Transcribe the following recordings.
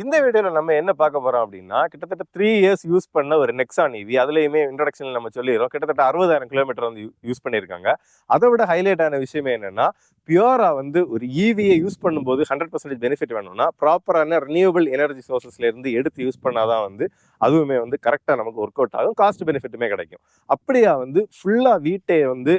இந்த வீடியோல நம்ம என்ன பார்க்க போறோம் அப்படின்னா, கிட்டத்தட்ட 3 இயர்ஸ் யூஸ் பண்ண ஒரு நெக்ஸான் ஈவி. அதுலயுமே இன்ட்ரோடக்ஷன்ல நம்ம சொல்லிடுறோம். கிட்டத்தட்ட 60,000 கிலோமீட்டர் வந்து யூஸ் பண்ணியிருக்காங்க. அதை விட ஹைலைட் ஆன விஷயமே என்னன்னா, பியூரா வந்து ஒரு ஈவியை யூஸ் பண்ணும்போது 100% பெனிஃபிட் வேணும்னா, ப்ராப்பரான ரினியூவபிள் எனர்ஜி சோர்சஸ்ல இருந்து எடுத்து யூஸ் பண்ணாதான் வந்து அதுவுமே வந்து கரெக்டா நமக்கு ஒர்க் அவுட் ஆகும். காஸ்ட் பெனிஃபிட்டுமே கிடைக்கும். அப்படியா வந்து ஃபுல்லா வீட்டை வந்து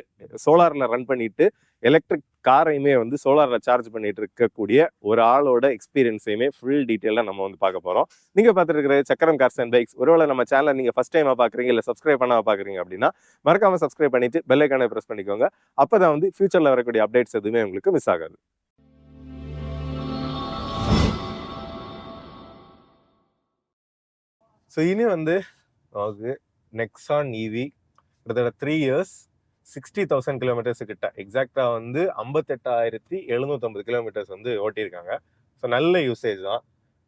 சோலார்ல ரன் பண்ணிட்டு எலக்ட்ரிக் காரையுமே வந்து சோலார்ல சார்ஜ் பண்ணிட்டு இருக்கக்கூடிய ஒரு ஆளோட எக்ஸ்பீரியன்ஸையுமே ஃபுல் டீட்டெயிலாக நம்ம வந்து பார்க்க போறோம். நீங்க பார்த்துட்டு இருக்கிற சக்கரம் கார்ஸ் அண்ட் பைக்ஸ். ஒருவேளை நம்ம சேனலை நீங்க ஃபர்ஸ்ட் டைமா பாக்குறீங்க இல்ல சப்ஸ்கிரைப் பண்ணாம பாக்குறீங்க அப்படின்னா மறக்காம சப்ஸ்கிரைப் பண்ணிட்டு பெல் ஐக்கானை பிரஸ் பண்ணிக்கோங்க. அப்பதான் வந்து ஃபியூச்சர்ல வரக்கூடிய அப்டேட்ஸ் எதுவுமே உங்களுக்கு மிஸ் ஆகாது. ஸோ இனி வந்து நெக்ஸான் ஈவி கிட்டத்தட்ட 3 இயர்ஸ் 60,000 கிலோமீட்டர்ஸ் கிட்ட, எக்ஸாக்டா வந்து 58,750 கிலோமீட்டர்ஸ் வந்து ஓட்டியிருக்காங்க. ஸோ நல்ல யூசேஜ் தான்.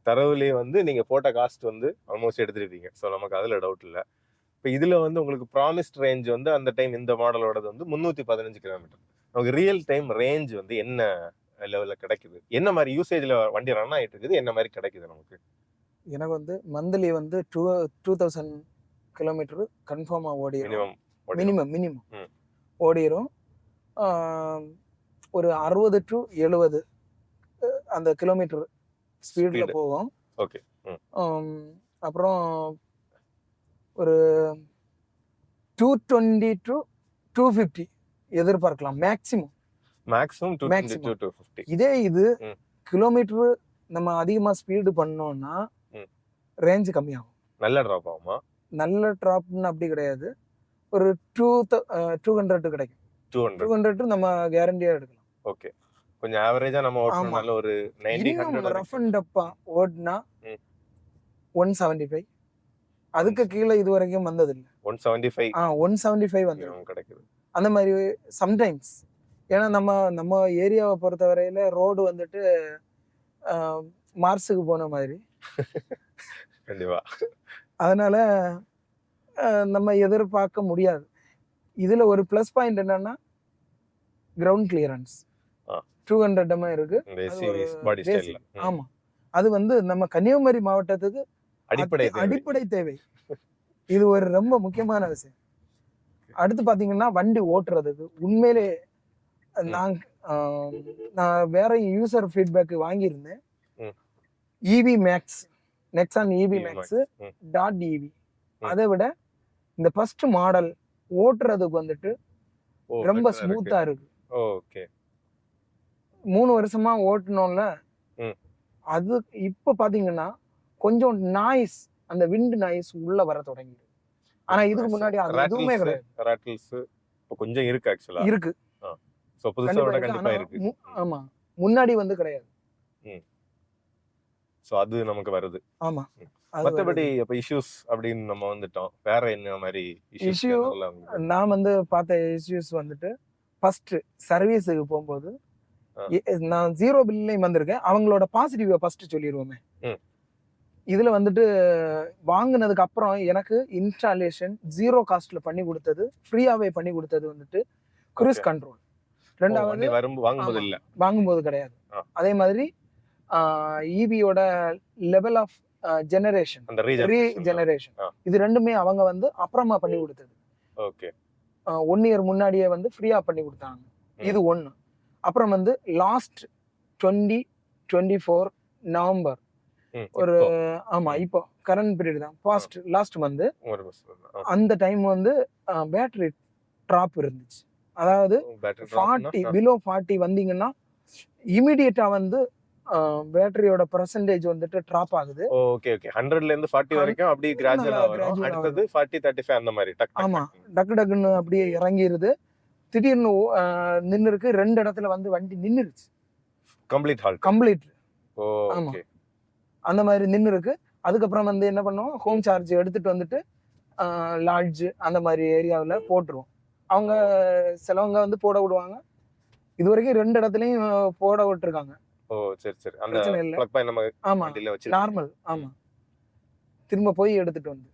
தரவுலேயே வந்து நீங்க போட்ட காஸ்ட் வந்து ஆல்மோஸ்ட் எடுத்துருப்பீங்க. ஸோ நமக்கு அதுல டவுட் இல்லை. இப்போ இதுல வந்து உங்களுக்கு ப்ராமிஸ்ட் ரேஞ்ச் வந்து அந்த டைம் இந்த மாடலோடது வந்து 315 கிலோமீட்டர். நமக்கு ரியல் டைம் ரேஞ்ச் வந்து என்ன லெவலில் கிடைக்குது, என்ன மாதிரி யூசேஜ்ல வண்டி ரன் ஆகிட்டு இருக்குது, என்ன மாதிரி கிடைக்குது நமக்கு? எனக்கு வந்து மந்த்லி வந்து 2000 கிலோமீட்டர் கன்ஃபார்மாக ஓடிடும். மினிமம் ஓடிடும். ஒரு 60 to 70 அந்த கிலோமீட்டர் ஸ்பீடில் போகும். ஓகே. அப்புறம் ஒரு 220 to 250 எதிர்பார்க்கலாம் மேக்ஸிமம். 250. இதே இது கிலோமீட்டர் நம்ம அதிகமாக ஸ்பீடு பண்ணோம்னா ரேஞ்ச் கம்மியாகும். நல்ல ட்ராப் ஆகுமா? நல்ல ட்ராப்னு அப்படி கிடையாது. ஒரு 200 கிடைக்கும். 200 நம்ம கேரண்டியா எடுக்கலாம். ஓகே. கொஞ்சம் ஆவரேஜா நம்ம ஓட்டனால ஒரு 90-100 ரஃப் அண்ட் டப்பா ஓட்னா 175. அதுக்கு கீழே இது வரைக்கும் வந்தது இல்ல. 175 வந்து கிடைக்குது. அந்த மாதிரி சம்டைம்ஸ். ஏன்னா நம்ம ஏரியாவை பொறுத்த வரையில ரோடு வந்துட்டு மார்ஸுக்கு போன மாதிரி. கண்டிப்பா. அதனால நம்ம எதிர்பார்க்க முடியாது. இதுல ஒரு பிளஸ் பாயிண்ட் என்னன்னா கிரவுண்ட் கிளியரன்ஸ் 200 mm இருக்கு. ஆமா, அது வந்து நம்ம கன்னியாகுமரி மாவட்டத்துக்கு அடிப்படை தேவை. இது ஒரு ரொம்ப முக்கியமான விஷயம். அடுத்து பாத்தீங்கன்னா வண்டி ஓட்டுறதுக்கு உண்மையிலே நான் வேற யூசர் ஃபீட்பேக் வாங்கியிருந்தேன். EV Max, Nexon EV Max .ev அதை விட இந்த ஃபர்ஸ்ட் மாடல் ஓட்டுறதுக்கு வந்துட்டு ரொம்ப ஸ்மூத்தா இருக்கு. ஓகே. 3 வருஷமா ஓட்டணும்ல, அது இப்ப பாத்தீங்கன்னா கொஞ்சம் நாய்ஸ், அந்த விண்ட் நாய்ஸ் உள்ள வர தொடங்கிது. ஆனா இதுக்கு முன்னாடி அது எதுவுமே கிடையாது. ராட்டில்ஸ் கொஞ்சம் இருக்கு ஆக்சுவலா. இருக்கு. சோ புதுசா விட கண்டிப்பா இருக்கு. ஆமா, முன்னாடி வந்து கிடையாது. சோ அது நமக்கு வருது. ஆமா. மத்தபடி அப்ப இஷ்யூஸ் அப்படின்னு நம்ம வந்துட்டோம். வேற என்ன மாதிரி இஷ்யூ? நான் வந்து பார்த்த இஷ்யூஸ் வந்துட்டு ஃபர்ஸ்ட் சர்வீஸுக்கு போகும்போது நான் 0 பில்லையும் வந்திருக்கேன். அவங்களோட பாசிட்டிவ் ஃபர்ஸ்ட் சொல்லிடுவோமே. இதுல வந்துட்டு வாங்கினதுக்கு அப்புறம் எனக்கு இன்ஸ்டாலேஷன் 0 காஸ்ட்ல பண்ணி கொடுத்தது, ஃப்ரீயாவே பண்ணி கொடுத்தது வந்துட்டு க்ரூஸ் கண்ட்ரோல். ரெண்டாவது வாங்கும்போது கிடையாது. அதே மாதிரி ஈவியோட லெவல் ஆஃப் ஜெனரேஷன், ரீஜெனரேஷன், இது ரெண்டுமே அவங்க வந்து அப்புறமா பண்ணி கொடுத்தது. ஓகே. 1 இயர் முன்னாடியே வந்து ஃப்ரீயா பண்ணி கொடுத்தாங்க. இது ஒண்ணு. அப்புறம் வந்து லாஸ்ட் 2024 நவம்பர் ஒரு இப்போ கரண்ட் பீரியட் தான், லாஸ்ட் மந்த், அந்த டைம் வந்து பேட்டரி ட்ராப் இருந்துச்சு. அதாவது 40 பிலோ 40 வந்தீங்கன்னா இமிடியேட்டா வந்து பேட்டரியோட பெர்சன்டேஜ் வந்துட்டு டிராப் ஆகுது. Okay okay. 100ல இருந்து 40 வரைக்கும் அப்படியே கிராஜுவலா வரும். அடுத்து 40 35 அந்த மாதிரி ஆமா, டக்குன்னு அப்படியே இறங்கிருது. திடீர்னு நின்னு இருக்கு. 2 இடத்துல வந்து வண்டி நின்னுருச்சு. கம்ப்ளீட். ஓகே. அந்த மாதிரி நின்னு இருக்கு. அதுக்கப்புறம் வந்து என்ன பண்ணுவோம், ஹோம் சார்ஜ் எடுத்துட்டு வந்துட்டு லாட்ஜ் அந்த மாதிரி ஏரியாவில் போட்டுருவோம். அவங்க சிலவங்க வந்து போட விடுவாங்க. இது வரைக்கும் 2 இடத்துலயும் போட விட்டுருக்காங்க. ஓ சரி சரி. அந்த ப்ளக் பாயிண்ட் நம்ம வண்டில வச்சிருக்கோம். நார்மல். ஆமா, திரும்ப போய் எடுத்துட்டு வந்து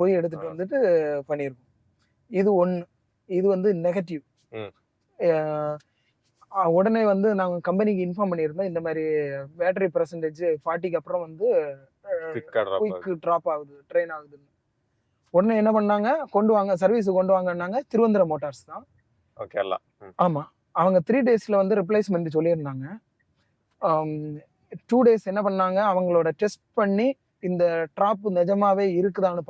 போய் எடுத்துட்டு வந்துட்டு பண்ணிருக்கோம். இது ஒண்ணு. இது வந்து நெகட்டிவ். உடனே வந்து நாங்க கம்பெனிக்கு இன்ஃபார்ம் பண்ணியிருந்தோம், இந்த மாதிரி பேட்டரி பெர்சன்டேஜ் 40க்கு அப்புறம் வந்து குயிக் ட்ராப் ஆகுது, ட்ரெயின் ஆகுதுன்னு. உடனே என்ன பண்ணாங்க, கொண்டு வாங்க சர்வீஸ் கொண்டு வாங்கன்னாங்க. திருவந்திரம் மோட்டார்ஸ் தான். ஓகே. ஆமா, அவங்க 3 டேஸ்ல வந்து ரிப்ளேஸ்மெண்ட் சொல்லியிருந்தாங்க. 2 டேஸ் என்ன பண்ணாங்க, அவங்களோட டெஸ்ட் பண்ணி இந்த ட்ராப் நிஜமாவே இருக்குதான்னு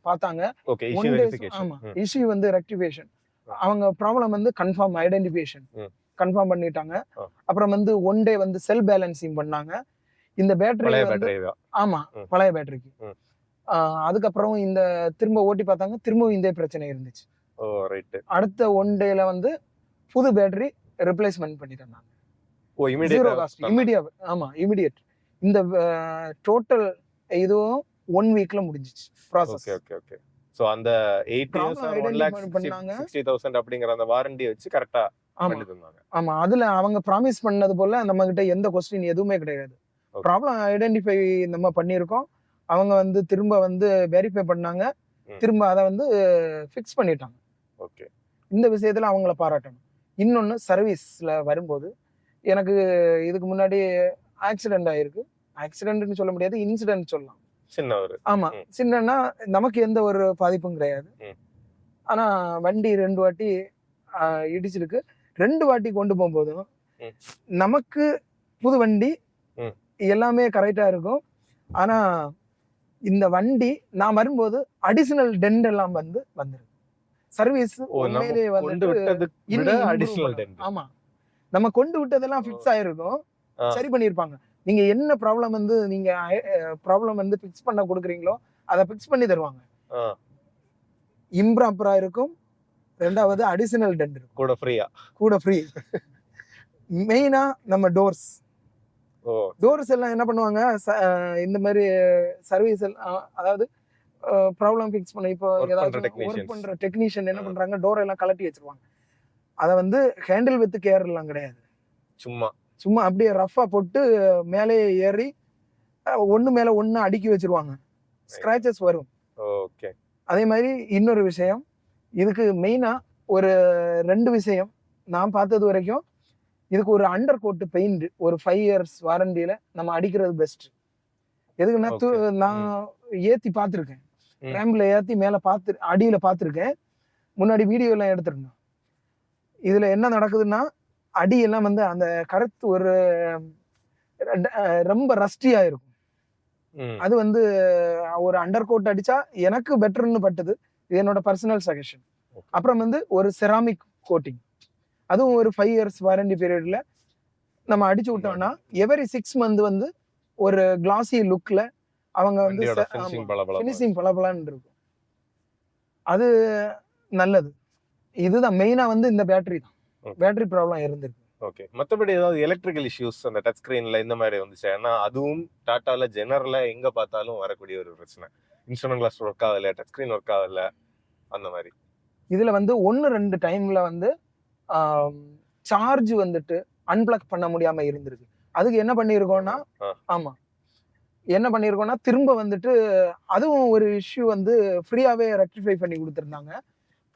பார்த்தாங்க. Okay, issue verification. ஆமா, இஷ்யூ வந்து ரெக்டிஃபிகேஷன். அவங்க ப்ராப்ளம் வந்து கன்ஃபார்ம் ஐடென்டிஃபிகேஷன் கன்ஃபார்ம் பண்ணிட்டாங்க. அப்புறம் வந்து 1 டே வந்து செல் பேலன்சிங் பண்ணாங்க. இந்த பேட்டரி வந்து ஆமா, பழைய பேட்டரிக்கு. அதுக்கப்புறம் இந்த திரும்ப ஓட்டி பார்த்தாங்க, திரும்பவும் இந்த பிரச்சனை இருந்துச்சு. ஓ ரைட். அடுத்த 1 டேல வந்து புது பேட்டரி ரிப்ளேஸ்மெண்ட் பண்ணி தந்தாங்க. ஓ இமிடியேட். ஆமா, இமிடியேட். இந்த டோட்டல் இதுவும் 1 வீக்ல முடிஞ்சிச்சு ப்ராசஸ். Okay okay. சோ அந்த 8 இயர்ஸ் 1,60,000 அப்படிங்கற அந்த வாரண்டி வச்சு கரெக்ட்டா பண்ணி தந்தாங்க. ஆமா, அதுல அவங்க ப்ராமிஸ் பண்ணது போல நம்ம கிட்ட எந்த क्वेश्चन எதுவுமே கிடையாது. ப்ராப்ளம் ஐடென்டிஃபை நம்ம பண்ணியிருக்கோம். அவங்க வந்து திரும்ப வந்து வெரிஃபை பண்ணாங்க, திரும்ப அதை வந்து ஃபிக்ஸ் பண்ணிட்டாங்க. ஓகே, இந்த விஷயத்துல அவங்கள பாராட்டணும். இன்னொன்னு சர்வீஸ்ல வரும்போது எனக்கு இதுக்கு முன்னாடி ஆக்சிடென்ட் ஆயிருக்கு. ஆக்சிடென்ட்னு சொல்ல முடியாது, இன்சிடென்ட் சொல்லலாம். சின்ன ஒரு ஆமா, சின்னன்னா நமக்கு எந்த ஒரு பாதிப்பும் கிடையாது. ஆனா வண்டி 2 வாட்டி இடிச்சிருக்கு. 2 வாட்டி கொண்டு போகும்போதும் நமக்கு புது வண்டி எல்லாமே கரெக்டா இருக்கும். ஆனா இந்த வண்டி நான் வரும்போது அடிஷனல் டென்ட் எல்லாம் வந்துருக்கு. சர்வீஸ் உண்மையிலேயே வந்து அடிஷனல் டென்ட். ஆமா, நம்ம கொண்டு விட்டதெல்லாம் ஃபிக்ஸ் ஆயிருக்கும், சரி பண்ணிருப்பாங்க. நீங்க என்ன ப்ராப்ளம் வந்து நீங்க ப்ராப்ளம் வந்து ஃபிக்ஸ் பண்ண கொடுக்குறீங்களோ அதை ஃபிக்ஸ் பண்ணி தருவாங்க. இம்ப்ராப்பரா இருக்கும். ரெண்டாவது அடிஷனல் டென்ட் இருக்கும், கூட ஃப்ரீ. மெயினா நம்ம டோர்ஸ் எல்லாம் என்ன பண்ணுவாங்க, இந்த மாதிரி சர்வீஸ் எல்லாம், அதாவது ப்ராப்ளம் ஃபிக்ஸ் பண்ண இப்போ ஏதாவது ஒர்க் பண்ற டெக்னீஷியன் என்ன பண்றாங்க, டோர் எல்லாம் கலட்டி வச்சிருவாங்க. அதை வந்து ஹேண்டில் வித் கேர் எல்லாம் கிடையாது, சும்மா அப்படியே ரஃபா போட்டு மேலே ஏறி ஒண்ணு மேல ஒண்ணு அடுக்கி வச்சிருவாங்க, ஸ்கிராச்சஸ் வரும். அதே மாதிரி இன்னொரு விஷயம், இதுக்கு மெயினா ஒரு 2 விஷயம் நான் பார்த்தது வரைக்கும், இதுக்கு ஒரு அண்டர் கோட் பெயிண்ட் ஒரு 5 இயர்ஸ் வாரண்டியில நம்ம அடிக்கிறது பெஸ்ட். எதுக்குன்னா நான் ஏத்தி பார்த்துருக்கேன், ரேம்ப்ல ஏத்தி மேல அடியில பார்த்துருக்கேன், முன்னாடி வீடியோ எல்லாம் எடுத்திருந்தேன். இதுல என்ன நடக்குதுன்னா, அடி எல்லாம் வந்து அந்த கருத்து ஒரு ரொம்ப ரஸ்டியா இருக்கும். அது வந்து ஒரு அண்டர் கோட் அடிச்சா எனக்கு பெட்டர்னு பட்டது, இது என்னோட பர்சனல் சஜஷன். அப்புறம் வந்து ஒரு செராமிக் கோட்டிங், அதுவும் ஒரு 5 இயர்ஸ் வாரண்டி பீரியட்ல நம்ம அடிச்சு விட்டோம்னா எவரி 6 மந்த் வந்து ஒரு கிளாசி லுக்ல அவங்க வந்து ஃபினிஷிங் பளபளன்னு இருக்கும். அது நல்லது. இதுதான் மெயினா வந்து இந்த பேட்டரி ப்ராப்ளம் இருந்திருக்கு. ஓகே, மத்தபடி ஏதாவது எலக்ட்ரிக்கல் இஷ்யூஸ் அந்த டச் ஸ்கிரீன்ல இந்த மாதிரி வந்துச்சு? ஏன்னா அதுவும் டாட்டால ஜெனரலா எங்க பார்த்தாலும் வரக்கூடிய ஒரு பிரச்சனை. இன்ஸ்ட்ருமெண்ட் கிளாஸ் ஒர்க் ஆகல, டச் ஸ்கிரீன் ஒர்க் ஆகல, அந்த மாதிரி. இதுல வந்து 1-2 டைம்ல வந்து சார்ஜ் வந்துட்டு அன்பிளக் பண்ண முடியாம இருந்திருக்கு. அதுக்கு என்ன பண்ணிருக்கோம்னா, ஆமா, என்ன பண்ணிருக்கோம்னா திரும்ப வந்துட்டு அதுவும் ஒரு இஷ்யூ வந்து ஃப்ரீயாவே ரெக்டிஃபை பண்ணி கொடுத்துருந்தாங்க.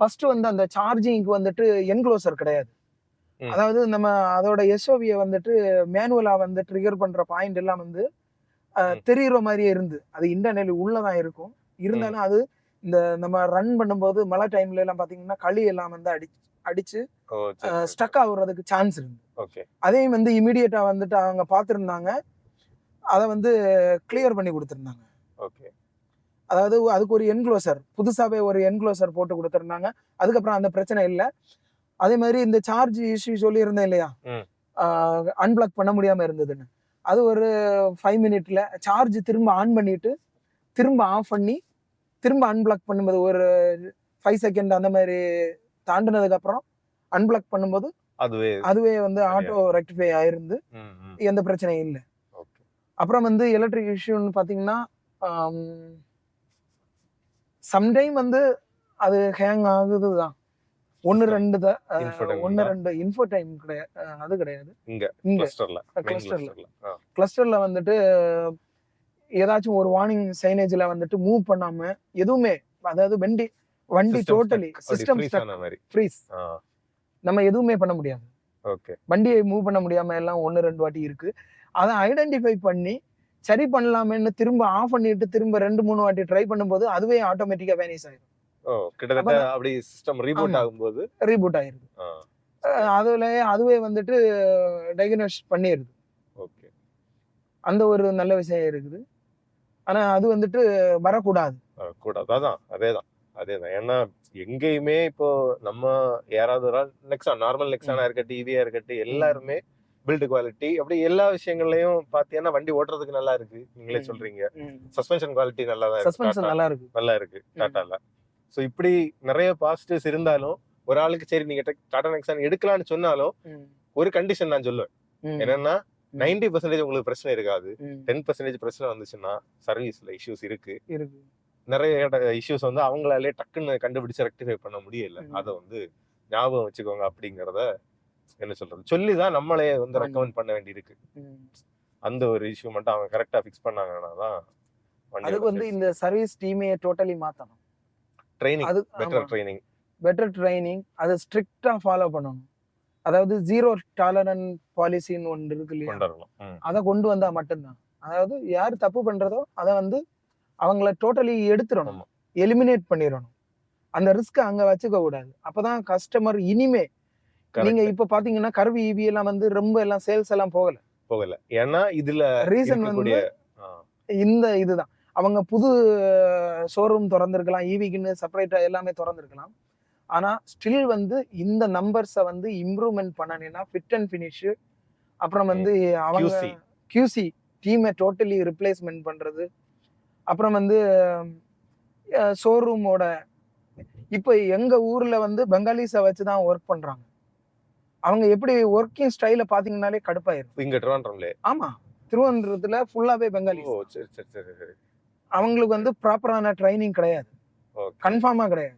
ஃபர்ஸ்ட் வந்து அந்த சார்ஜிங்க்கு வந்துட்டு என்க்ளோசர் கிடையாது. அதாவது நம்ம அதோட எஸ்ஓவியை வந்துட்டு மேனுவலா வந்து ட்ரிகர் பண்ற பாயிண்ட் எல்லாம் வந்து தெரியுற மாதிரியே இருந்து, அது இன்டர்னலி உள்ளதான் இருக்கும். இருந்தாலும் அது இந்த நம்ம ரன் பண்ணும்போது மழை டைம்ல எல்லாம் பாத்தீங்கன்னா களி எல்லாம் வந்து அடிச்சு ஸ்டக் ஆகுறதுக்கு சான்ஸ் இருந்து, அதையும் வந்து இமீடியட்டா வந்துட்டு அவங்க பார்த்துருந்தாங்க, அதை வந்து கிளியர் பண்ணி கொடுத்துருந்தாங்க. அதாவது அதுக்கு ஒரு என்க்ளோசர், புதுசாவே ஒரு என்க்ளோசர் போட்டு கொடுத்துருந்தாங்க. அதுக்கப்புறம் அந்த பிரச்சனை இல்லை. அதே மாதிரி இந்த சார்ஜ் இஷ்யூ சொல்லியிருந்தேன் இல்லையா, அன்பிளாக் பண்ண முடியாம இருந்ததுன்னு, அது ஒரு 5 மினிட்ல சார்ஜ் திரும்ப ஆன் பண்ணிட்டு திரும்ப ஆஃப் பண்ணி திரும்ப அன்பிளாக் பண்ணும்போது ஒரு 5 செகண்ட் அந்த மாதிரி தாண்டினதுக்கு அப்புறம் அன்பிளாக் பண்ணும்போது அதுவே வந்து ஆட்டோ ரெக்டிஃபை ஆயிருந்து, எந்த பிரச்சனையும் இல்லை. அப்புறம் வந்து எலக்ட்ரிக் இஷ்யூன்னு பாத்தீங்கன்னா சம்டைம் வந்து அது ஹேங் ஆகுதுதான். 1-2 இன்ஃபோ டைம் கிடையாது, அது கிடையாது. கிளஸ்டர்ல வந்துட்டு ஏதாச்சும் ஒரு வார்னிங் சைனேஜ்ல வந்துட்டு மூவ் பண்ணாம எதுவுமே, அதாவது வண்டி டோட்டலி சிஸ்டம் ஃப்ரீஸ், நம்ம எதுவுமே பண்ண முடியாது. ஓகே. வண்டியை மூவ் பண்ண முடியாம எல்லாம் 1-2 வாட்டி இருக்கு. அதை ஐடென்டிஃபை பண்ணி சரி பண்ணலாமேன்னு திரும்ப ஆஃப் பண்ணிட்டு திரும்ப 2-3 வாட்டி ட்ரை பண்ணும்போது அதுவே ஆட்டோமேட்டிக்கா வேனிஷ் ஆயிடும். கிட்டத்தட்ட அப்பதான் அப்படி சிஸ்டம் ரீபூட் ஆமா ஆகும்போது ரீபூட் ஆயிருது. அதுவே வந்துட்டு டயக்னோஸ் பண்ணிடுது. ஓகே. அந்த ஒரு நல்ல விஷயம் இருக்குது. ஆனா அது வந்துட்டு வரக்கூடாது. கூடாது. அதேதான். ஏன்னா எங்கேயுமே இப்போ நம்ம யாராவது ஒரு ஆள் நெக்ஸான் நார்மல் நெக்ஸானா இருக்கட்டும், ஈவியா இருக்கட்டும், எல்லாருமே பில்டு குவாலிட்டி அப்படி எல்லா விஷயங்கள்லயும் பாத்தீங்கன்னா வண்டி ஓட்டுறதுக்கு நல்லா இருக்கு. நீங்களே சொல்றீங்க. சஸ்பென்ஷன் குவாலிட்டி நல்லா தான் சஸ்பென்ஷன் நல்லா இருக்கு. நல்லா இருக்கு டாட்டால. சோ இப்படி நிறைய பாசிட்டிவ்ஸ் இருந்தாலும் ஒரு ஆளுக்கு சரி நீங்க டாடா நெக்ஸான் எடுக்கலாம்னு சொன்னாலும் ஒரு கண்டிஷன் நான் சொல்லுவேன். என்னன்னா 90% உங்களுக்கு பிரச்சனை இருக்காது. 10% பிரச்சனை வந்துச்சுன்னா சர்வீஸ்ல இஷ்யூஸ் இருக்கு. நிறைய இஷ்யூஸ் வந்து அவங்களாலே டக்குன்னு கண்டுபிடிச்சு ரெக்டிஃபை பண்ண முடியல. அதை வந்து ஞாபகம் வச்சுக்கோங்க அப்படிங்கறத என்ன சொல்றது சொல்லிதான் நம்மளே வந்து ரெக்கமெண்ட் பண்ண வேண்டி இருக்கு. அந்த ஒரு இஷ்யூ மட்டும் அவங்க கரெக்டா ஃபிக்ஸ் பண்ணாங்கன்னா தான் அதுக்கு வந்து இந்த சர்வீஸ் டீமே டோட்டலி மாத்தணும். ட்ரைனிங், பெட்டர் ட்ரைனிங், அதை ஸ்ட்ரிக்டா ஃபாலோ பண்ணணும். அதாவது ஜீரோ டாலரன்ஸ் பாலிசின்னு ஒன்று இருக்கு இல்லையா, அதை கொண்டு வந்தா மட்டும்தான். அதாவது யார் தப்பு பண்றதோ அதை வந்து அவங்கள டோட்டலி எடுத்துடணும், எலிமினேட் பண்ணிடணும். அந்த ரிஸ்க் அங்க வச்சுக்க கூடாது. அப்பதான் கஸ்டமர் இனிமே நீங்க இப்ப பாத்தீங்கன்னா கர்வி ஈவி எல்லாம் வந்து ரொம்ப எல்லாம் சேல்ஸ் எல்லாம் போகல. ஏன்னா இதுல ரீசன் வந்து இந்த இதுதான். அவங்க புது ஷோரூம் திறந்திருக்கலாம், ஈவிக்குன்னு செப்பரேட்டா எல்லாமே திறந்திருக்கலாம். ஆனா ஸ்டில் வந்து இந்த நம்பர்ஸை வந்து இம்ப்ரூவ்மெண்ட் பண்ணணும்னா ஃபிட் அண்ட் ஃபினிஷ், அப்புறம் வந்து அவங்க QC டீமை டோட்டலி ரிப்ளேஸ்மெண்ட் பண்றது, அப்புறம் வந்து ஷோரூமோட இப்போ எங்க ஊர்ல வந்து பெங்காலிஸை வச்சுதான் ஒர்க் பண்றாங்க. அவங்க எப்படி ஒர்க்கிங் ஸ்டைல பாத்தீங்கன்னாலே கடுப்பாயிரும். இங்க திருவனந்தபுரம்ல ஆமா, திருவனந்தபுரத்துல ஃபுல்லாவே பெங்காலிஸ். சரி. அவங்களுக்கு வந்து ப்ராப்பரான ட்ரைனிங் கிடையாது, கன்ஃபார்மா கிடையாது.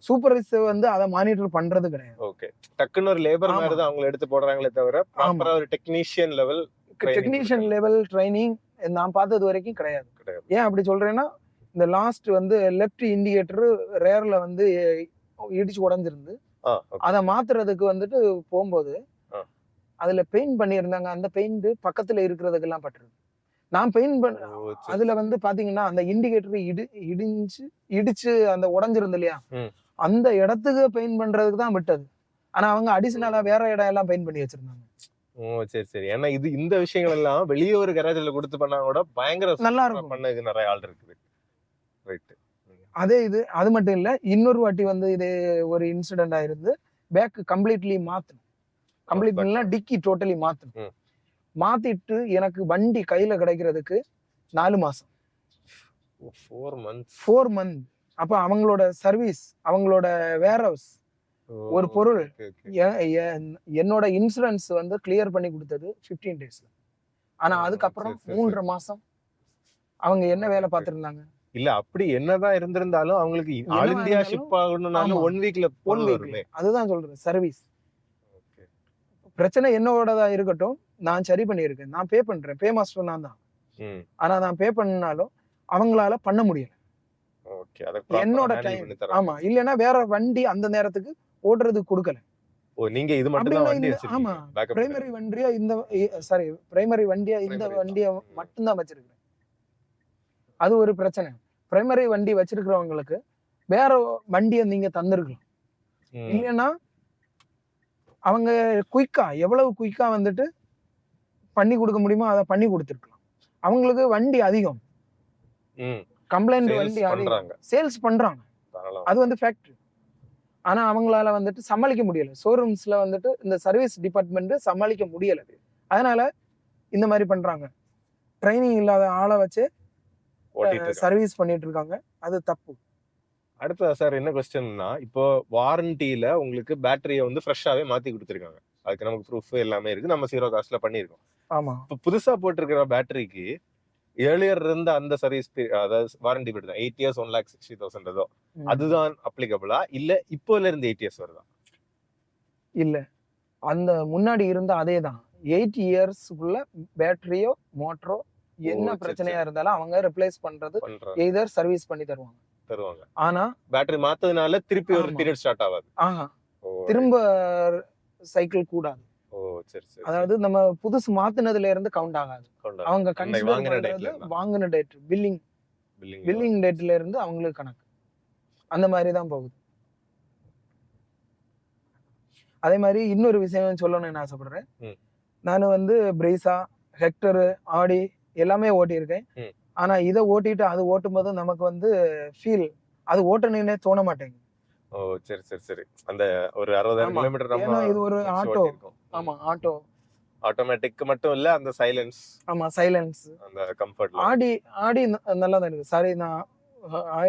சூப்பர்வைசர் வந்து அதை மானிட்டர் பண்றது கிடையாது. ஓகே, டக்குன்னு ஒரு லேபர் மாதிரி தான் அவங்க எடுத்து போடுறாங்களே தவிர ப்ராப்பரா ஒரு டெக்னீஷியன் லெவல் ட்ரைனிங் நான் பார்த்தது வரைக்கும் கிடையாது. ஏன் அப்படி சொல்றேன்னா, இந்த லாஸ்ட் வந்து லெஃப்ட் இண்டிகேட்டர் ரேர்ல வந்து இடிச்சு உடஞ்சிருந்து அதை மாத்துறதுக்கு வந்துட்டு போகும்போது அதுல பெயிண்ட் பண்ணியிருந்தாங்க. அந்த பெயிண்ட் பக்கத்துல இருக்கிறதுக்கெல்லாம் பட்டுருது. நான் பெயிண்ட் அதுல வந்து பாத்தீங்கன்னா அந்த இண்டிகேட்டர் இடிச்சு அந்த உடஞ்சிருந்து இல்லையா, அந்த இடத்துக்கு பெயிண்ட் பண்றதுக்கு தான் விட்டது. ஆனா அவங்க அடிஷனலா வேற இடம் எல்லாம் பெயிண்ட் பண்ணி வச்சிருந்தாங்க. சரி. ஏன்னா இந்த விஷயங்கள் எல்லாம் வெளியே ஒரு கராஜ்ல கொடுத்து பண்ணா கூட பயங்கர நல்லா இருக்கும். பண்ணதுக்கு நிறைய ஆள் இருக்குது. அதே இது அது மட்டும் இல்ல, இன்னொரு வாட்டி வந்து இது ஒரு இன்சிடென்ட் ஆயிருந்து. பேக் கம்ப்ளீட்லி மாத்தணும், டிக்கி டோட்டலி மாத்தணும். மாத்திட்டு எனக்கு வண்டி கையில கிடைக்கிறதுக்கு 4 மாசம், 4 மந்த். அப்ப அவங்களோட சர்வீஸ், அவங்களோட வேர் ஹவுஸ், ஒரு பொருள் என்னோட இன்சூரன்ஸ் வந்து கிளியர் பண்ணி கொடுத்தது 15 days. ஆனா அதுக்கப்புறம் 3.5 மாசம் அவங்க என்ன வேலை பார்த்திருந்தாங்க. இல்ல அப்படி என்னதான் இருந்திருந்தாலும் அவங்களுக்கு ஆல் இந்தியா ஷிப் ஆகணும்னாலும் 1 வீக்ல வருமே. அதுதான் சொல்றேன், சர்வீஸ் பிரச்சனை என்னோடதா இருக்கட்டும், நான் சரி பண்ணியிருக்கேன், நான் பே பண்றேன், பே மாஸ்டர் நான் தான். ஆனா நான் பே பண்ணாலும் அவங்களால பண்ண முடியல. என்னோட டைம். ஆமா, இல்லைன்னா வேற வண்டி அந்த நேரத்துக்கு ஓட்டுறதுக்கு கொடுக்கல. நீங்க இது மட்டும் தான் வண்டி வச்சிருக்கீங்க? ஆமா, பிரைமரி வண்டியா இந்த வண்டியை மட்டும்தான் வச்சிருக்கேன். அது ஒரு பிரச்சனை. பிரைமரி வண்டி வச்சிருக்கிறவங்களுக்கு வேற வண்டியை நீங்க தந்திருக்கலாம். இல்லைன்னா அவங்க எவ்வளவு குயிக்கா வந்துட்டு பண்ணி கொடுக்க முடியுமோ அதை பண்ணி கொடுத்துருக்கலாம். அவங்களுக்கு வண்டி அதிகம், கம்ப்ளைண்ட் வண்டி அதிகம், சேல்ஸ் பண்றாங்க, அது வந்து ஃபேக்டரி. ஆனா அவங்களால வந்துட்டு சமாளிக்க முடியல. ஷோரூம்ஸ்ல வந்துட்டு இந்த சர்வீஸ் டிபார்ட்மெண்ட் சமாளிக்க முடியல. அதனால இந்த மாதிரி பண்றாங்க. ட்ரைனிங் இல்லாத ஆளை வச்சு சர்வீஸ் பண்ணிட்டு இருக்காங்க, அது தப்பு. அடுத்ததா சார் என்ன கொஸ்டின்னா, இப்போ வாரண்டியில உங்களுக்கு பேட்டரியை வந்து ஃப்ரெஷ்ஷாவே மாத்தி கொடுத்துருக்காங்க. அதுக்கு நமக்கு ப்ரூஃப் எல்லாமே இருக்கு, நம்ம 0 காஸ்ட்ல பண்ணிருக்கோம். ஆமா. இப்போ புதுசா போட்டிருக்கிற பேட்டரிக்கு ஏர்லியர் இருந்த அந்த சர்வீஸ் அதாவது வாரண்டி பீரியட் தான் 8 years 1,60,000 ஏதோ, அதுதான் அப்ளிகபிளா இல்ல இப்போல இருந்து 8 years வருதா? இல்ல, அந்த முன்னாடி இருந்த அதே தான். 8 yearsக்குள்ள பேட்டரியோ மோட்டரோ என்ன பிரச்சனையா இருந்தாலும் அவங்க ரிப்ளேஸ் பண்றது, எய்தர் சர்வீஸ் பண்ணி தருவாங்க. ஆனா பேட்டரி மாத்ததுனால திருப்பி ஒரு பீரியட் ஸ்டார்ட் ஆகாது. திரும்ப சைக்கிள் கூடாது. சரி சரி. அதாவது நம்ம புதுசு மாத்துனதுல இருந்து கவுண்ட் ஆகாது. கொண்டு அவங்க அன்னைக்கு கன்சிடர் வாங்குற பண்றது டேட்ல இருந்தா வாங்குன டேட், பில்லிங் பில்லிங் டேட்ல இருந்து அவங்களுக்கு கணக்கு. அந்த மாதிரி தான் போகுது. அதே மாதிரி இன்னொரு விஷயம் சொல்லணும்னு ஆசைப்படுறேன். ம். நான் வந்து பிரீசா, ஹெக்டர், ஆடி எல்லாமே ஓட்டியிருக்கேன். ம். ஆனா இதை ஓட்டிட்டு அது ஓட்டும்போது நமக்கு வந்து ஃபீல் அது ஓட்டணும்னே தோண மாட்டேங்குது. ஓ சரி சரி சரி. அந்த ஒரு 60,000 ஆமா. கிலோமீட்டர் நம்ம ஏன்னா இது ஒரு வச்சு ஆட்டோ. ஓட்டியிருக்கோம். ஆமா, ஆட்டோ. ஆட்டோமேட்டிக் மட்டும் இல்ல, அந்த சைலன்ஸ், ஆமா, சைலன்ஸ். அந்த கம்ஃபர்ட்ல. ஆடி ஆடி நல்லா தான் இருக்கு. சாரி, நான்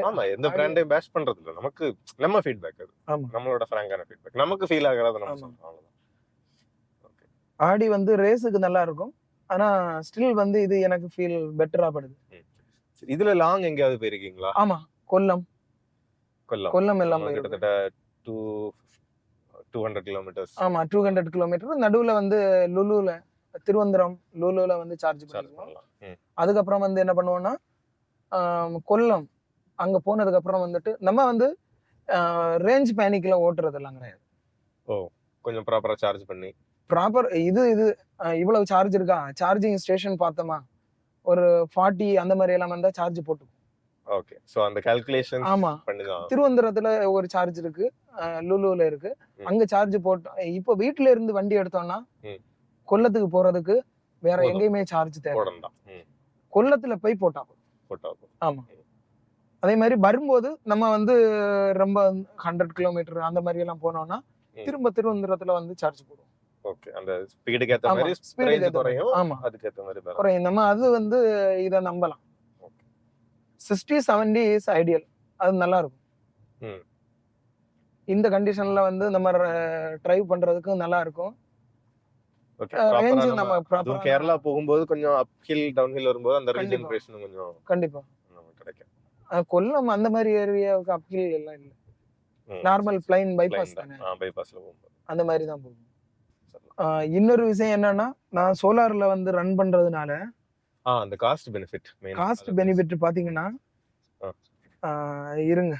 ஆமா, எந்த ஆடி. பிராண்டையும் பேஷ் பண்றது இல்ல. நமக்கு நம்ம ஃபீட்பேக் அது. ஆமா, நம்மளோட ஃப்ராங்கான ஃபீட்பேக். நமக்கு ஃபீல் ஆகுறத நம்ம ஆமா. சொல்றோம். அவ்வளவுதான். ஓகே. ஆடி வந்து ரேஸுக்கு நல்லா இருக்கும். ஆனா ஸ்டில் வந்து இது எனக்கு ஃபீல் பெட்டரா படுது. சரி, இதுல லாங் எங்கேயாவது போயிருக்கீங்களா? ஆமா, கொல்லம் கொல்லம் எல்லாம் நம்ம போயிருக்கேன். கிட்டத்தட்ட 200 கிலோமீட்டர்ஸ் ஆமா, 200 கிலோமீட்டர். நடுவுல வந்து லுலுல, திருவனந்தபுரம் லுலுல வந்து சார்ஜ் சார்ஜ் பண்ணிக்குவோம். பண்ணலாம். அதுக்கப்புறம் வந்து என்ன பண்ணுவோம்னா, கொல்லம் அங்க போனதுக்கு அப்புறம் வந்துட்டு நம்ம வந்து ரேஞ்ச் பேனிக்ல ஓட்டுறதெல்லாம் கிடையாது. ஓ, கொஞ்சம் ப்ராப்பரா சார்ஜ் பண்ணி. ப்ராப்பர் இது இது இவ்வளவு சார்ஜ் இருக்கா, சார்ஜிங் ஸ்டேஷன் பார்த்தோமா, ஒரு 40 அந்த மாதிரி எல்லாம் வந்தா சார்ஜ் போட்டுக்கும். ஓகே. சோ அந்த கால்குலேஷன்ஸ் ஆமா, பண்ணி தான். திருவனந்தபுரத்துல ஒரு சார்ஜ் இருக்கு, லுலுல இருக்கு. அங்க சார்ஜ் போட்டோம். இப்போ வீட்டுல இருந்து வண்டி எடுத்தோம்னா கொல்லத்துக்கு போறதுக்கு வேற போதும். எங்கேயுமே சார்ஜ் தேவை. போடணும். கொல்லத்துல போய் போட்டா போதும். ஆமா. அதே மாதிரி வரும்போது நம்ம வந்து ரொம்ப 100 கிலோமீட்டர் அந்த மாதிரி எல்லாம் போனோம்னா திரும்ப திருவனந்தபுரத்துல வந்து சார்ஜ் போடுவோம். ஓகே. அந்த ஸ்பீடுக்கு ஏத்த ஆமா, மாதிரி ஸ்பீடுக்கு ரேஞ்ச் ஏத்த மாதிரி. குறையும். ஆமா, அதுக்கு ஏத்த மாதிரி balance. குறையும். நம்ம அது வந்து இதை நம்பலாம். 60-70 இஸ் ஐடியல். அது நல்லா இருக்கும். ம். இந்த கண்டிஷன்ல வந்து நம்ம டிரைவ் பண்றதுக்கு நல்லா இருக்கும். ஓகே. ரேஞ்ச் ப்ராப்பரா நம்ம நம்ம ப்ராப்பரா கேரளா போகும்போது கொஞ்சம் அப் ஹில் டவுன் ஹில் வரும்போது அந்த கண்டிப்பா. ரீஜெனரேஷன் கொஞ்சம் கண்டிப்பா நமக்கு கிடைக்கும். கொல்லம் அந்த மாதிரி ஏரியாவுக்கு அப்ஹில் எல்லாம் இல்ல. நார்மல் பிளைன் பைபாஸ் தானே, பைபாஸ்ல போகும்போது அந்த மாதிரி தான் போகும். இன்னொரு விஷயம் என்னன்னா, நான் சோலார்ல வந்து ரன் பண்றதுனால அந்த காஸ்ட் பெனிஃபிட் பாத்தீங்கன்னா, இருங்க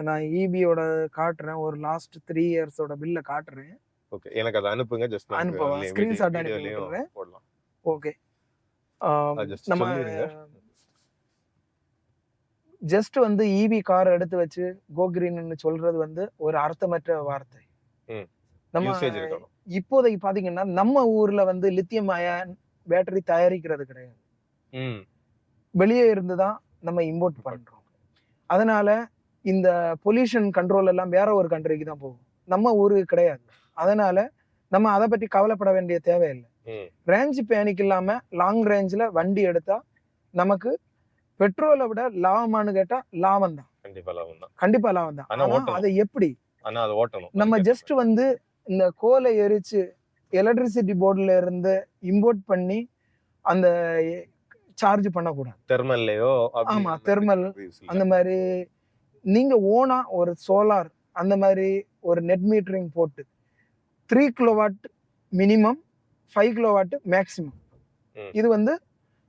நான் ஈபியோட காட்டுறேன். ஒரு லாஸ்ட் 3 இயர்ஸோட பில்ல காட்டுறேன். ஓகே. எனக்கு அதை அனுப்புங்க. ஜஸ்ட் அனுப்பவா? ஸ்கிரீன்ஷாட் அனுப்பி விட்டுறேன். போடலாம். ஓகே. just நம்ம சொல்லிருங்க. ஜஸ்ட் வந்து ஈவி கார் எடுத்து வச்சு கோ கிரீன்னு சொல்றது வந்து ஒரு அர்த்தமற்ற வார்த்தை. நம்ம யூசேஜ் இருக்கணும். இப்போதைக்கு பாத்தீங்கன்னா நம்ம ஊர்ல வந்து லித்தியம் அயான் பேட்டரி தயாரிக்கிறது கிடையாது. வெளியே இருந்து தான் நம்ம இம்போர்ட் பண்றோம். அதனால இந்த பொல்யூஷன் கண்ட்ரோல் எல்லாம் வேற ஒரு கண்ட்ரிக்கு தான் போகும், நம்ம ஊருக்கு கிடையாது. அதனால நம்ம அதை பற்றி கவலைப்பட வேண்டிய தேவையில்லை. ரேஞ்ச் பேனிக் இல்லாம லாங் ரேஞ்சில் வண்டி எடுத்தா நமக்கு பெட்ரோலை விட லாபமானு கேட்டா லாபம் தான். கண்டிப்பா லாபம் தான். ஆனா அதை எப்படி நம்ம ஜஸ்ட் வந்து இந்த கோலை எரிச்சு எலக்ட்ரிசிட்டி போர்டுல இருந்து இம்போர்ட் பண்ணி அந்த சார்ஜ் பண்ணக்கூடாது. தெர்மல்லையோ, ஆமா, தெர்மல் அந்த மாதிரி நீங்க ஓனா ஒரு சோலார் அந்த மாதிரி ஒரு நெட் மீட்டரிங் போட்டு 3 கிலோவாட் மினிமம், 5 கிலோவாட் மேக்சிமம். இது வந்து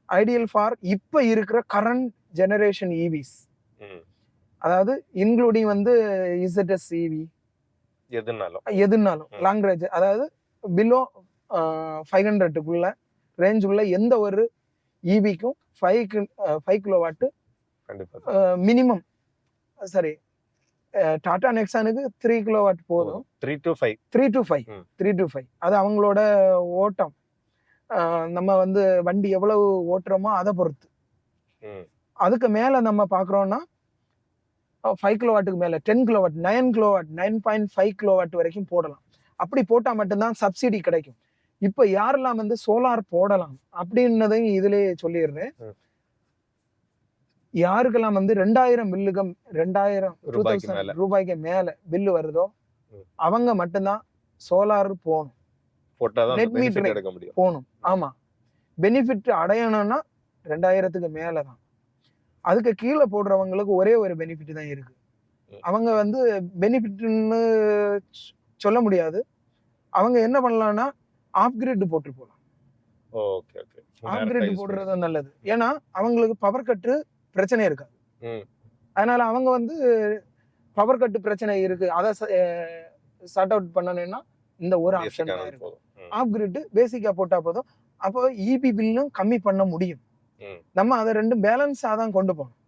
ஐடியல் ஃபார் இப்ப இருக்கிற கரண்ட் ஜெனரேஷன் ஈவிஸ். அதாவது இன்க்ளூடிங் வந்து இசட்எஸ் ஈவி எதுனாலும் லாங் ரேஞ்ச், அதாவது பிலோ 500க்குள்ள ரேஞ்சுக்குள்ள எந்த ஒரு ஈவிக்கும் 5 கிலோவாட் மினிமம். சரி, டாடா நெக்ஸானுக்கு 3 கிலோவாட் போதும். 3 to 5 அது அவங்களோட ஓட்டம். நம்ம வந்து வண்டி எவ்வளவு ஓட்டுறோமோ அதை பொறுத்து. அதுக்கு மேல நம்ம பாக்குறோம்னா 5 கிலோவாட்டுக்கு மேல 10 கிலோவாட், 9 கிலோவாட், 9.5 கிலோவாட் வரைக்கும் போடலாம். அப்படி போட்டா மட்டும்தான் சப்சிடி கிடைக்கும். இப்ப யாரெல்லாம் வந்து சோலார் போடலாம் அப்படின்னதையும் இதுலயே சொல்லிடுறேன். யாருக்கெல்லாம் வந்து 2000 ரூபாய்க்கு மேல பில்லு வருதோ அவங்க மட்டும்தான் சோலார் போகணும், நெட் மீட்டரிங் போகணும். ஆமா, பெனிஃபிட் அடையணும்னா 2000க்கு மேலதான். அதுக்கு கீழே போடுறவங்களுக்கு ஒரே ஒரு பெனிஃபிட் தான் இருக்கு. அவங்க வந்து பெனிஃபிட்னு சொல்ல முடியாது. அவங்க என்ன பண்ணலாம்னா ஆஃப் கிரிட் போட்டு போகலாம். ஆஃப் கிரிட் போடுறது நல்லது. ஏன்னா அவங்களுக்கு பவர் கட்டு பிரச்சனை இருக்காது. அதனால அவங்க வந்து பவர் கட்டு பிரச்சனை இருக்கு, அதை சார்ட் அவுட் பண்ணணும்னா இந்த ஒரு ஆப்ஷன் தான் இருக்கு. ஆஃப் கிரிட் பேசிக்கா போட்டா போதும். அப்போ இபி பில்லும் கம்மி பண்ண முடியும். நம்ம அதை ரெண்டும் பேலன்ஸா தான் கொண்டு போகணும்.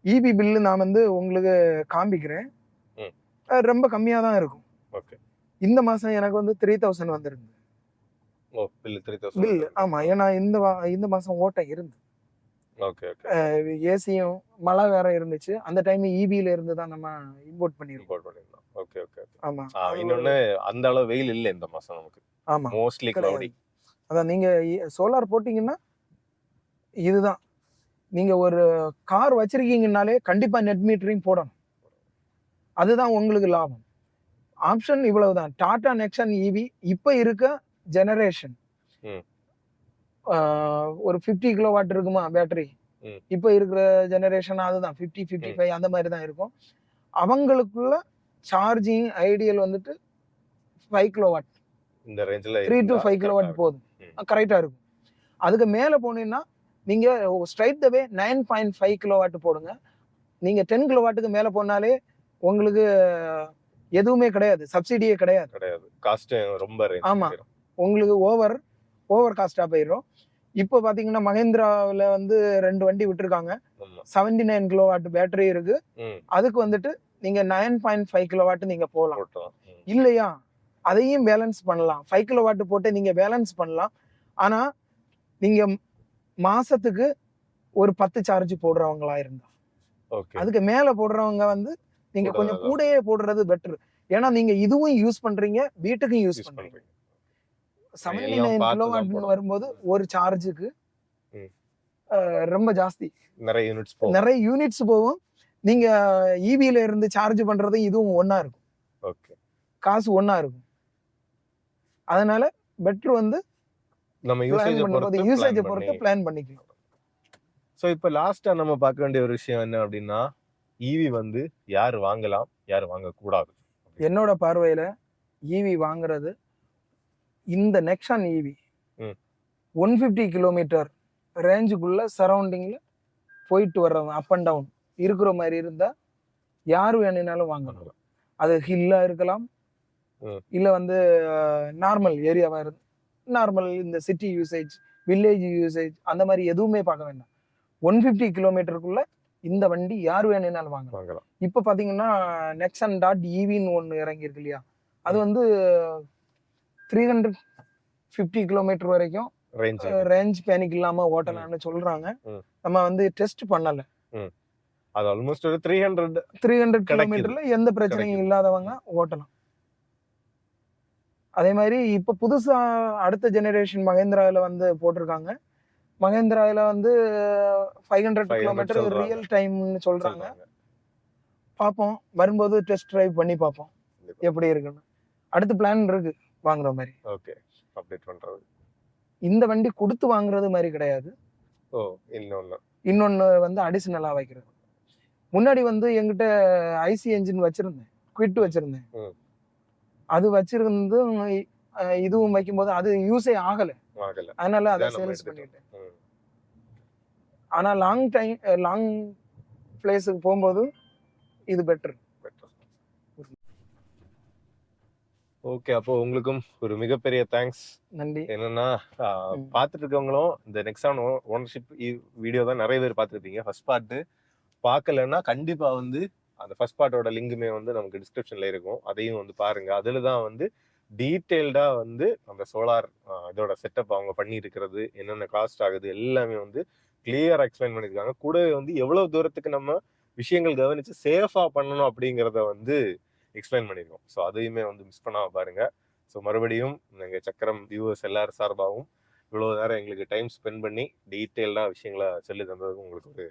இபி பில்லு நான் வந்து உங்களுக்கு காமிக்கிறேன். ரொம்ப கம்மியா தான் இருக்கும். இந்த மாசம் எனக்கு வந்து 3000 வந்திருக்கு. பில் ஆமா, ஏன்னா இந்த மாசம் ஓட்டை இருந்து ஏசியும் மழை வேற இருந்துச்சு. அந்த டைம் இபில இருந்து தான் நம்ம இம்போர்ட் பண்ணிருக்கோம். ஆமா, இன்னொன்னு அந்த அளவு வெயில் இல்ல இந்த மாசம் நமக்கு. ஆமா, மோஸ்ட்லி கிளவுடி. அதான் நீங்க சோலார் போட்டீங்கன்னா இதுதான். நீங்க ஒரு கார் வச்சிருக்கீங்கனாலே கண்டிப்பா நெட் மீட்டரிங் போடணும். அதுதான் உங்களுக்கு லாபம். ஆப்ஷன் இவ்வளவுதான். டாடா நெக்ஸான் இவி இப்ப இருக்க ஜெனரேஷன் ஒரு 50 கிலோவாட் இருக்குமா பேட்டரி. இப்ப இருக்கிற ஜெனரேஷன் அதுதான் 50, 55 அந்த மாதிரி தான் இருக்கும். அவங்களுக்குள்ள சார்ஜிங் ஐடியல் வந்துட்டு 5 கிலோவாட், இந்த ரேஞ்சில் 3 to 5 கிலோவாட் போதும், கரெக்டா இருக்கும். அதுக்கு மேல போனீங்கன்னா நீங்க ஸ்ட்ரைட் வே 9.5 கிலோவாட் போடுங்க. நீங்க 10 கிலோவாட்டுக்கு மேல போனாலே உங்களுக்கு எதுவுமே கிடையாது, சப்சிடியே கிடையாது. காஸ்ட் ரொம்ப ரேஞ்ச். ஆமா, உங்களுக்கு ஓவர் காஸ்டா போயிடும். இப்போ பாத்தீங்கன்னா மஹேந்திராவில் வந்து 2 வண்டி விட்டுருக்காங்க. 79 கிலோவாட் பேட்டரி இருக்கு. அதுக்கு வந்துட்டு நீங்க 9.5 கிலோவாட் நீங்க போகலாம் இல்லையா? அதையும் பேலன்ஸ் பண்ணலாம். 5 கிலோவாட் போட்டு நீங்க பேலன்ஸ் பண்ணலாம். ஆனா நீங்க மாசத்துக்கு ஒரு 10 சார்ஜ் போடுறவங்களா இருந்தா, அதுக்கு மேல போடுறவங்க வந்து நீங்க கொஞ்சம் கூடயே போடுறது பெட்டர். ஏன்னா நீங்க இதுவும் யூஸ் பண்றீங்க, வீட்டுக்கும் யூஸ் பண்றீங்க. 79 கிலோவாட் வரும்போது ஒரு சார்ஜுக்கு ரொம்ப ஜாஸ்தி, நிறைய யூனிட்ஸ் போகும். நீங்க இவில இருந்து சார்ஜ் பண்றது இதுவும் ஒண்ணா இருக்கும். காசு ஒண்ணா இருக்கும். அதனால பெட்டர் வந்து நம்ம யூசேஜ் பொறுத்து பிளான் பண்ணிக்கலாம். சோ இப்போ லாஸ்டா நம்ம பார்க்க வேண்டிய ஒரு விஷயம் என்ன அப்படின்னா, ஈவி வந்து யார் வாங்கலாம், யார் வாங்க கூடாது? என்னோட பார்வையில ஈவி வாங்குறது இந்த நெக்ஸான் ஈவி 150 கிலோமீட்டர் ரேஞ்சுக்குள்ள சரௌண்டிங்ல போயிட்டு வர்றவங்க, அப் அண்ட் டவுன் இருக்கிற மாதிரி இருந்தா யார் வேணும்னாலும் வாங்கலாம். அது ஹில்லா இருக்கலாம், இல்ல வந்து நார்மல் ஏரியாவா இருந்து நார்மல் இந்த சிட்டி யூசேஜ், வில்லேஜ் யூசேஜ் அந்த மாதிரி எதுவுமே பார்க்க வேண்டாம். 150 கிலோமீட்டருக்குள்ள இந்த வண்டி யார் வேணும்னாலும் வாங்கலாம். இப்ப பாத்தீங்கன்னா நெக்ஸான் டாட் ஈவின்னு ஒன்னு இறங்கி இருக்கு இல்லையா, அது வந்து 350 கிலோமீட்டர் வரைக்கும் ரேஞ்ச் பேனிக் இல்லாம ஓட்டலாம்னு சொல்றாங்க. நம்ம வந்து டெஸ்ட் பண்ணல. அது ஆல்மோஸ்ட் ஒரு 300 கிலோமீட்டர்ல எந்த பிரச்சனையும் இல்லாதவங்க ஓட்டலாம். அதே மாதிரி இப்ப புதுசா அடுத்த ஜெனரேஷன் மகேந்திரால வந்து போட்டிருக்காங்க. மகேந்திரால வந்து 500 கிலோமீட்டர் ரியல் டைம்னு சொல்றாங்க. பாப்போம், வரும்போது டெஸ்ட் டிரைவ் பண்ணி பாப்போம் எப்படி இருக்குன்னு. அடுத்த பிளான் இருக்கு வாங்குற மாதிரி. ஓகே, அப்டேட் பண்றது. இந்த வண்டி கொடுத்து வாங்குறது மாதிரி கிடையாது. இன்னொன்னு வந்து அடிஷனலா வைக்கிறது. முன்னாடி வந்து எங்கிட்ட ஐசி என்ஜின் வச்சிருந்தேன், குவிட் வச்சிருந்தேன். அது வச்சிருந்து இதுவும் வைக்கும்போது அது யூஸே ஆகல, அதனால அதை சேல்ஸ் பண்ணிட்டேன். ஆனா லாங் பிளேஸுக்கு போகும்போது இது பெட்டர். ஓகே, அப்போ உங்களுக்கும் ஒரு மிகப்பெரிய தேங்க்ஸ். நன்றி. என்னன்னா பார்த்துட்டு இருக்கவங்களும் இந்த நெக்ஸான் ஓனர்ஷிப் வீடியோ தான் நிறைய பேர் பார்த்துருப்பீங்க. ஃபர்ஸ்ட் பார்ட்டு பார்க்கலன்னா கண்டிப்பா வந்து அந்த ஃபர்ஸ்ட் பார்ட்டோட லிங்குமே வந்து நமக்கு டிஸ்கிரிப்ஷன்ல இருக்கும், அதையும் வந்து பாருங்க. அதுல தான் வந்து டீட்டெயில்டா வந்து அந்த சோலார் இதோட செட்டப் அவங்க பண்ணி இருக்கிறது, என்னென்ன காஸ்ட் ஆகுது எல்லாமே வந்து கிளியரா எக்ஸ்பிளைன் பண்ணியிருக்காங்க. கூடவே வந்து எவ்வளவு தூரத்துக்கு நம்ம விஷயங்கள் கவனிச்சு சேஃபா பண்ணணும் அப்படிங்கிறத வந்து எக்ஸ்பிளைன் பண்ணியிருக்கோம். ஸோ அதையுமே வந்து மிஸ் பண்ணாம பாருங்க. ஸோ மறுபடியும் எங்கள் சக்கரம் வியூவர்ஸ் எல்லாரும் சார்பாகவும் இவ்வளோ நேரம் எங்களுக்கு டைம் ஸ்பெண்ட் பண்ணி டீட்டெயில்டாக விஷயங்களை சொல்லி தந்ததுக்கு உங்களுக்கு ஒரு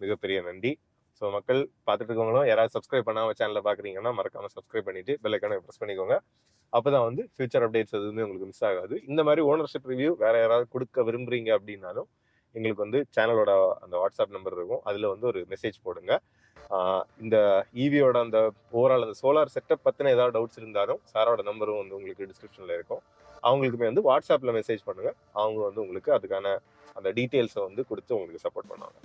மிகப்பெரிய நன்றி. ஸோ மக்கள் பார்த்துட்டு இருக்கவங்களும் யாராவது சப்ஸ்கிரைப் பண்ணாமல் சேனலில் பார்க்குறீங்கன்னா மறக்காமல் சப்ஸ்கிரைப் பண்ணிட்டு பெல் ஐக்கானை ப்ரெஸ் பண்ணிக்கோங்க. அப்போ தான் வந்து ஃபியூச்சர் அப்டேட்ஸ் எதுவுமே உங்களுக்கு மிஸ் ஆகாது. இந்த மாதிரி ஓனர்ஷிப் ரிவ்யூ வேற யாராவது கொடுக்க விரும்புறீங்க அப்படின்னாலும் எங்களுக்கு வந்து சேனலோட அந்த வாட்ஸ்அப் நம்பர் இருக்கும், அதில் வந்து ஒரு மெசேஜ் போடுங்க. இந்த ஈவியோட அந்த ஓவரால் அந்த சோலார் செட்டப் பற்றின ஏதாவது டவுட்ஸ் இருந்தாலும் சாரோட நம்பரும் வந்து உங்களுக்கு டிஸ்கிரிப்ஷனில் இருக்கும். அவங்களுக்குமே வந்து வாட்ஸ்அப்பில் மெசேஜ் பண்ணுங்கள். அவங்க வந்து உங்களுக்கு அதுக்கான அந்த டீட்டெயில்ஸை வந்து கொடுத்து உங்களுக்கு சப்போர்ட் பண்ணுவாங்க.